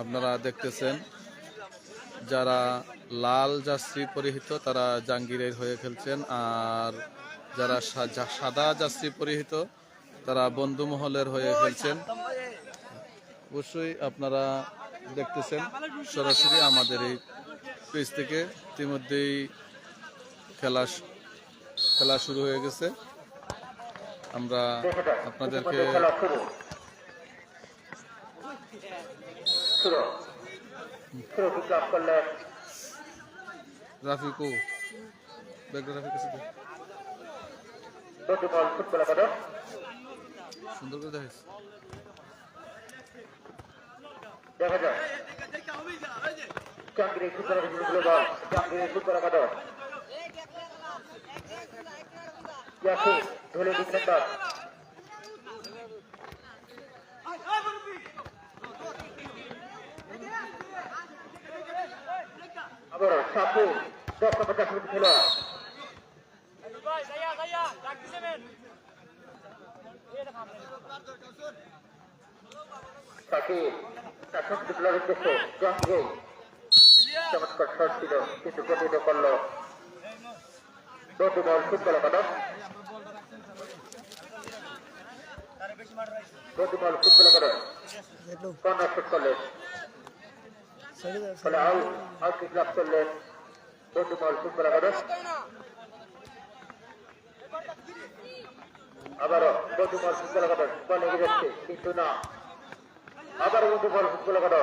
আপনারা দেখতেছেন যারা লাল জার্সি পরিহিত তারা জাহাঙ্গীরের হয়ে খেলছেন, আর যারা সাদা জার্সি পরিহিত তারা বন্ধুমহলের হয়ে খেলছেন। অবশ্যই আপনারা দেখতেছেন সরাসরি আমাদের এই পেজ থেকে। ইতিমধ্যেই খেলা শুরু হয়ে গেছে। আমরা আপনাদেরকে রাফিকু সুন্দর করে দেখিস। দেখা যায় চাকরি সুতরাং চাকরি সুতরাং ধরে দিচ্ছেন আবার সাপু 10-50 মিনিট খেলা চমৎকার শট ছিল কিন্তু প্রতিহত করলো দুটি বল ফুটবল কাটা কর্নার শুট করলেন ফলে আউট কিক লাভ করলেন দুটি বল ফুটবল কাটা আবারও দুটি বল ফুটবল কাটা বল এগিয়ে যাচ্ছে কিন্তু না আবারও দুটি বল ফুটবল কাটা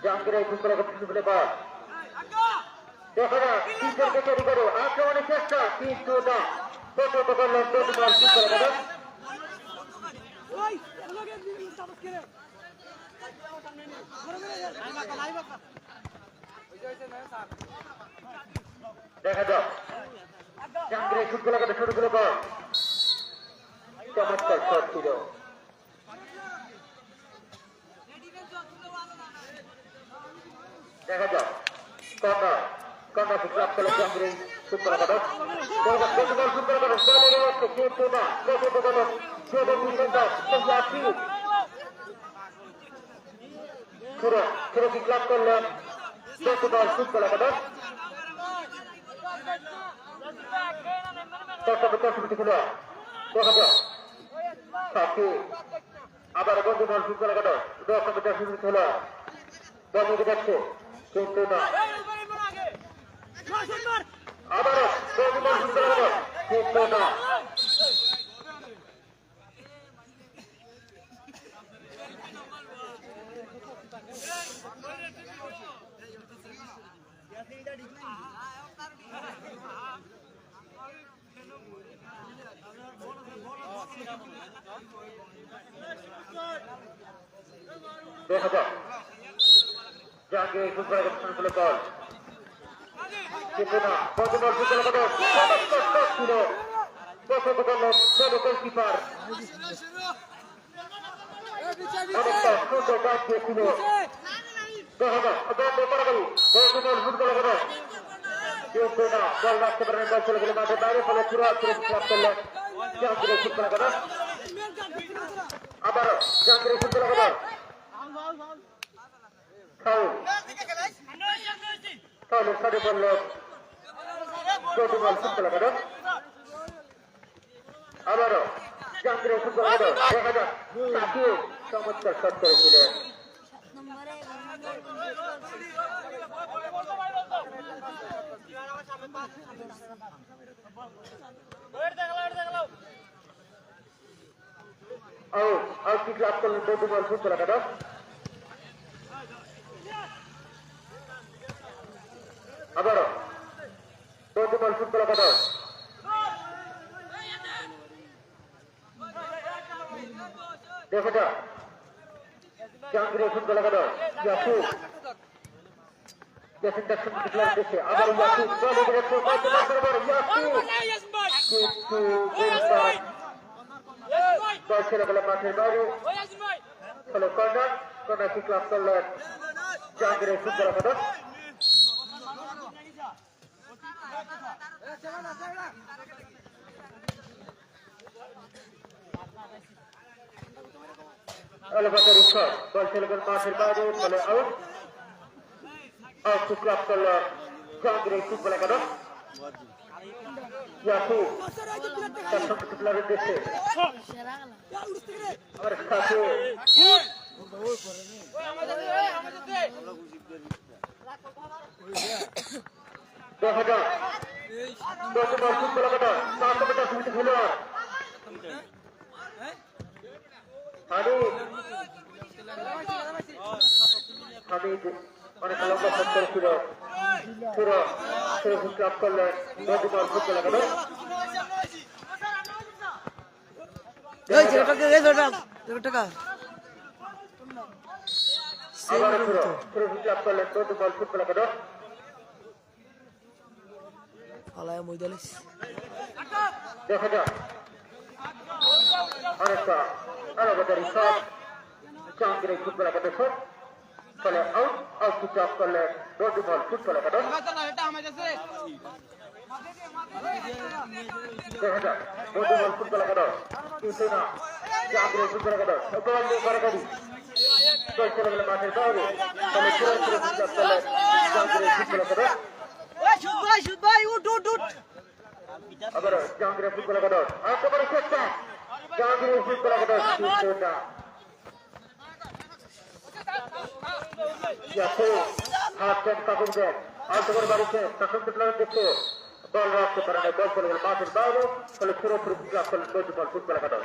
জাহাঙ্গীরের ফুটবল কাটা বল দেখা যাক তিনজনকে তৈরি করো আক্রমণের চেষ্টা কিন্তু না প্রতিহত করলেন দুটি বল ফুটবল কাটা দেখা যাক জাহাঙ্গীরের ফুটবল কাটা শুরু করে বল চমৎকার শট ছিল দেখা যাক কর্নার শুট লাভ করলেন জাহাঙ্গীরের ফুটবল কাটা ফুটবল ফুটবল কাটা চলে গেছে কিন্তু না প্রতিহত করলেন পুরো কিক লাভ করলেন ফুটবল ফুটবল কাটা আবার বন্ধু বল ফুটবল কাটা 10-50 মিনিট খেলা বল নিয়ে যাচ্ছে কিন্তু না আবারও বন্ধু বল ফুটবল কাটা কিন্তু না দেখা যাক জাহাঙ্গীর ফুটবল বল কিন্তু না বল ফুটবল ছিল পছন্দ করলেন গোলকিপার অনেকটা সুন্দর কাজ দিয়েছিল দেখা যাক ফুটবল কিন্তু না বল রাখতে পারেন বল চলে গেলে মাঠে বাইরে ফলে পুরো লাভ করলেন জাহাঙ্গীরের ফুটবল কাটা আবারও জাহাঙ্গীরের ফুটবল কাটা ফাউলের সাথে বললেন ফুটবল কাটা আবারও জাহাঙ্গীরের ফুটবল কাটা দেখা যাক সাকিব চমৎকার শট করেছিলেন আউট কিক লাভ করলেন ফুটবল ফুটবল কাটা আবারও ফুটবল ফুটবল কাটা দেখা যাক জাহাঙ্গীরের ফুটবল কাটা ইয়াকুব আবার ইয়াকুব ছেলে বলে মাঠের বাইরে ফলে কর্নার কিক লাভ করলেন জাহাঙ্গীরের ফুটবল কাটা এলাকার শট বল চলে গেল মাঠের বাইরে ফলে আউট আউট ক্লাব করলেন জাহাঙ্গীর ফুটবল একাদশ ইয়াকু তার সঙ্গে প্লেয়ারের দেশে আমার সাথে 10,000 বল ফুটবল একাদশ 7 মিটার সুবিধা খেলোয়াড় হামিদ অনেক লম্বা শট করেছিল পুরো ক্লাব করলেন বল ফুটবল একাদশ আবার পুরো ক্লাব করলেন বল ফুটবল একাদশ দেখা যাক অনেকটা আলাদারি শট জাহাঙ্গীর ফুটবল একাদশ ফলে আউট আউট ক্লাব করলেন বল ফুটবল একাদশ দেখা যাক বল ফুটবল একাদশ কিন্তু না জাহাঙ্গীর ফুটবল একাদশ বল নিয়ে কারাগারি বল চলে গেল মাঠের বাইরে ফলে পুরো ক্লাব করলেন জাহাঙ্গীর ফুটবল একাদশ আবার জাহাঙ্গীর ফুটবল একাদশ একেবারে চেষ্টা জাহাঙ্গীর ফুটবল একাদশ কিন্তু না হাত কাকুন দেন আলতোর বাড়িতে তখন প্লেয়ার দেখতে বল রাখতে পারে না বল চলে গেল মাঠের বাইরে ফলে পুরোপুরি ক্লাব করলেন বল ফুটবল একাদশ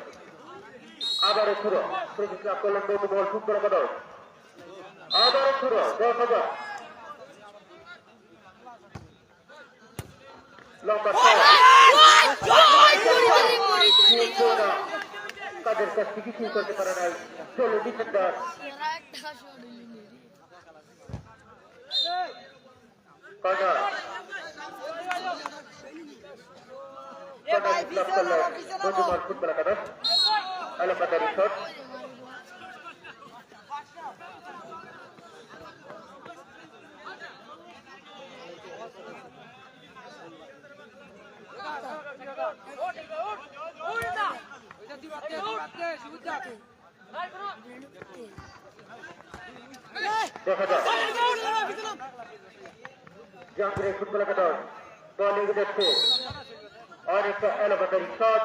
আবার পুরো ক্লাব করলেন বল ফুটবল একাদশ আবার পুরো 10,000 লম্বা তাদের কাছ থেকে কিছুই করতে পারে নাই চলো ডিফেন্ডার ফুটবল একাদশ এলাকাদারি শট দেখা যাক জাহাঙ্গীর ফুটবল একাদশ বল এগিয়ে যাচ্ছে অনেকটা এলাকাদারি শট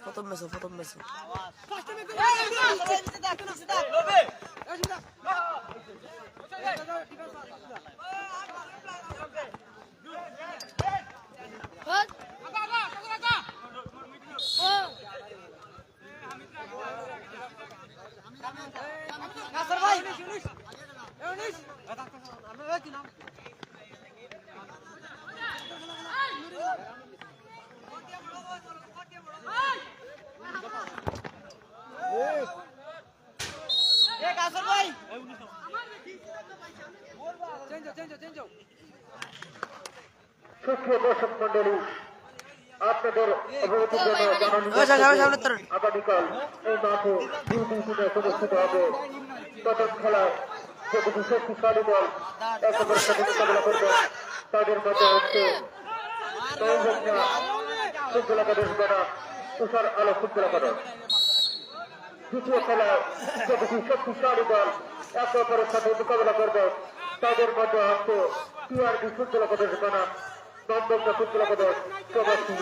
প্রথম ম্যাচে সুপ্রিয় দর্শক মন্ডলী আপনাদের অবগতির জন্য আগামীকাল এই মাঠে দুটি টিমে প্রদর্শিত হবে প্রথম খেলায় যে দুটি শক্তিশালী দল একেবারে সাথে মোকাবিলা করবে তাদের মধ্যে হচ্ছে ফুটবল একাদশ বনাম তুষার আলো ফুটবল একাদশ দ্বিতীয় খেলায় যে দুটি শক্তিশালী দল একে অপরের সাথে মোকাবিলা করবে তাদের মধ্যে হচ্ছে টিআরবি ফুটবল একাদশ বনাম নন্দনটা ফুটবল একাদশ প্রবাসী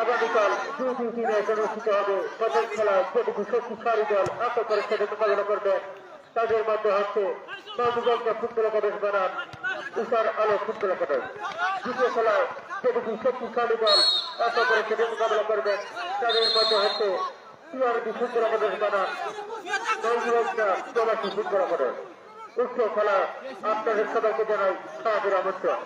আগামীকাল দুটি টিমে প্রদর্শিত হবে প্রথম খেলায় যে দুটি শক্তিশালী দল একে অপরের সাথে মোকাবিলা করবে তাদের মধ্যে হচ্ছে নন্দনটা ফুটবল একাদশ বনাম তুষার আলো ফুটবল একাদশ দ্বিতীয় খেলায় যে দুটি শক্তিশালী দল একে অপরের সাথে মোকাবিলা করবে তাদের মধ্যে হচ্ছে টিআরবি ফুটবল একাদশ বনাম নন্দনটা প্রবাসী ফুটবল একাদশ উক্ত খেলা আপনাদের সবাইকে জানাই সাহায্যের আমন্ত্রণ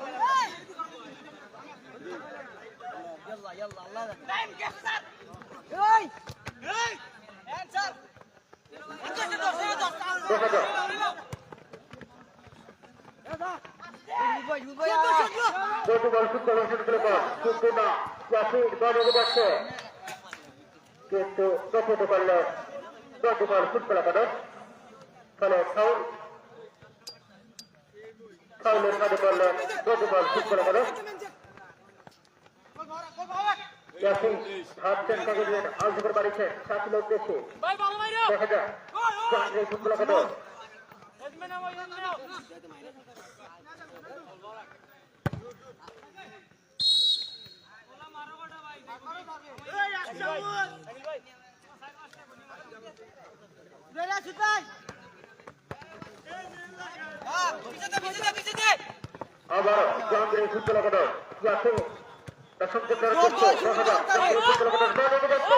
দেখা যাক প্রতিবল ফুটবল শুরু করে কিন্তু না ইয়াসিন বল এগিয়ে যাচ্ছে কিন্তু প্রতিহত করলেন প্রতিবল ফুটবল একাদশ ফলে ফাউলের কাজে করলেন প্রতিবল ফুটবল একাদশ ইয়াসিন ভাবছেন কাজে দিলেন আলজুকের বাড়িছেন শাকিলের উদ্দেশ্যে দেখা যাক জাহাঙ্গীর ফুটবল একাদশ আবার জাহাঙ্গীর ফুটবল একাদশ ইয়াসিন দর্শক দেখা যাক জাহাঙ্গীর ফুটবল একাদশ বল এগিয়ে যাচ্ছে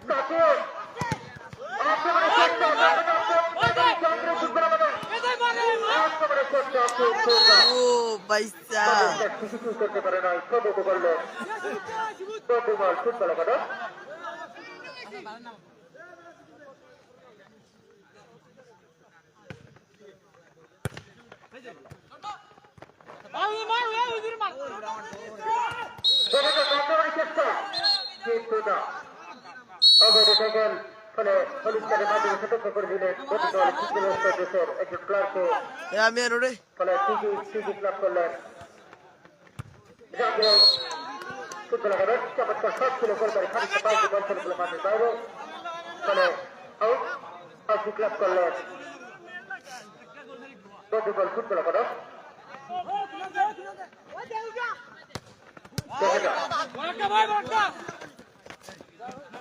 শাকিল একেবারে চেষ্টা জাহাঙ্গীর ফুটবল একাদশ একেবারে চেষ্টা ও পয়সা কিছু করতে পারে না প্রতিহত করলেন প্রতিবল ফুটবল একাদশ চেষ্টা কিন্তু না অবৈধ থাকেন ফলে হলিস্টারের মাধ্যমে সতর্ক করে দিলেন প্রতিদল ফুটবল দেশের একজন ক্লার্ককে আমি আর ওরে ফলে টিকিট লাভ করলেন জাহাঙ্গীর ফুটবল একাদশ চমৎকার শট ছিল কলকারি খানিকটা বাইরে বল চলে গেল মাঠের বাইরে ফলে আউট লাভ করলেন প্রতিবল ফুটবল একাদশ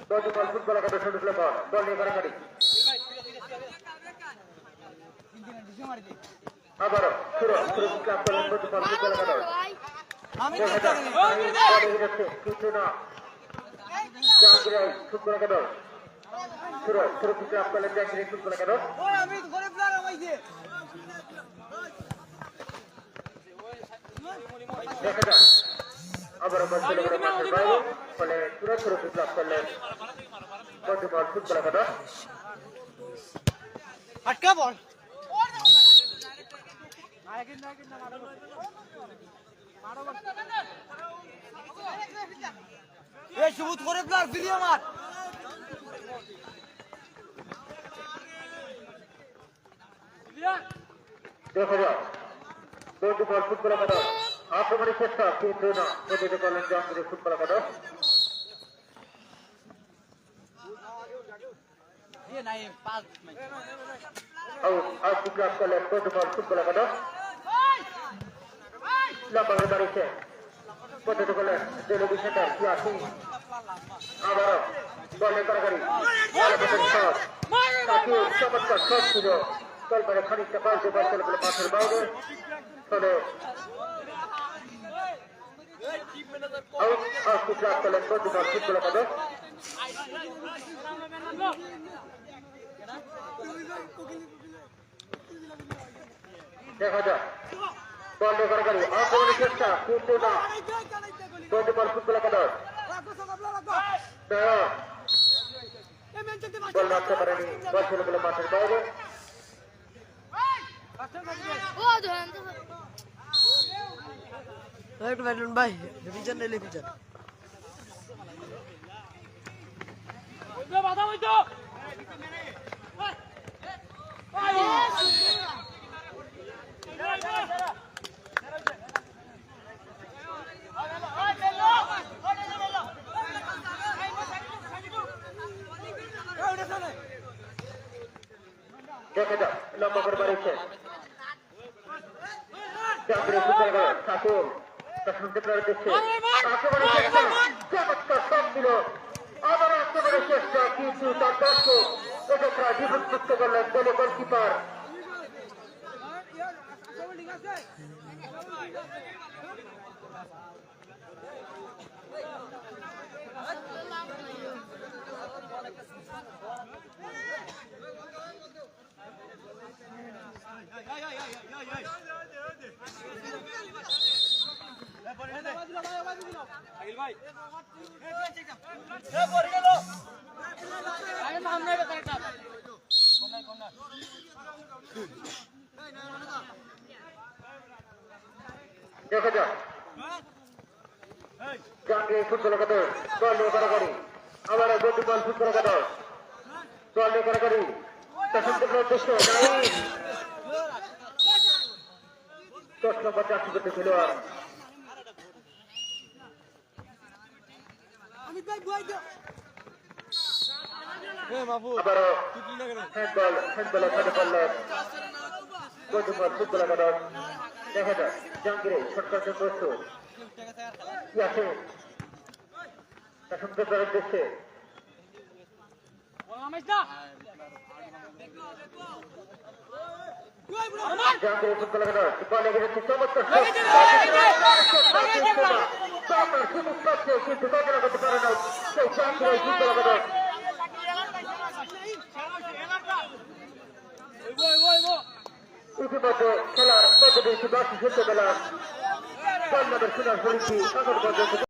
প্রতিবল ফুটবল একাদশ ঢুকলে বল নিয়ে কারাকারি আবারও ক্লাব করলেন প্রতিবল ফুটবল একাদশ কিছু না জাহাঙ্গীর ফুটবল একাদশ ক্লাব করলেন জাহাঙ্গীর ফুটবল একাদশ দেখা যাক আবারও বল চলে গেল মাঠের বাইরে ফলে সুরক্ষিত ক্লাব করলেন প্রতিবল ফুটবল একাদশ আটকা বল এই সবুজ করে প্লার ফিরি আমার দেখা যাক প্রতিবল ফুটবল একাদশ আক্রমণের চেষ্টা কিন্তু না প্রতিহত করলেন জাহাঙ্গীর ফুটবল একাদশ আউট ক্লাব করলেন প্রতিবল ফুটবল একাদশ লম্বা করে দাঁড়িয়েছে প্রতিহত করলেন টেলিভিশনের ইয়াসিন আবারও বলে কারাগারি চমৎকার শট ছিল কলপারে খানিকটা পাল্টে বল চলে গেল মাঠের বাইরে ফলে আউট ক্লাব করলেন প্রতিবল ফুটবল একাদশ দেখা যাক বল কারাগারি আক্রমণের চেষ্টা কিন্তু না প্রতিবল ফুটবল একাদশ বল রাখতে পারেনি বল চলে গেল মাঠের বাইরে একটু ব্যাটন ভাই রিভিশন নিলে রিভিশন দেখা যাক লম্বা করে বাড়িয়েছে জাহাঙ্গীর ফুটবল একাদশ ঠাকুর শুনতে পারে দেখছে আক্রমণের চেষ্টা চমৎকার শট দিল আবার আক্রমণের চেষ্টা কিন্তু তার দর্শক এটা প্রায় বিভক্ত করলেন দলীয় গোলকিপার দেখা যাক জাঙ্গির ফুটবল একাদশ দল নিয়ে কারাকারি আবার গতিবল ফুটবল একাদশ দল নিয়ে কারাকারি তার সম্পূর্ণ উদ্দেশ্য 10 নম্বর চাকরি করতে খেলোয়াড় আবারও হ্যান্ডবল ওখানে করলেন গতিবল ফুটবল একাদশ দেখা যাক জাঙ্গিরে শটকার্য প্রস্তুত কি আছে তার সম্পূর্ণ উদ্দেশ্যে জাঙ্গিরে ফুটবল একাদশ বলে গেছে চমৎকার সুযোগ পাচ্ছে কিন্তু মোকাবেলা করতে পারে না সেই জাঙ্গিরে ফুটবল একাদশ ইতিমধ্যে খেলার পদ্ধতি 10 শুরু পেলাম 4 নম্বর সোনার পরিচি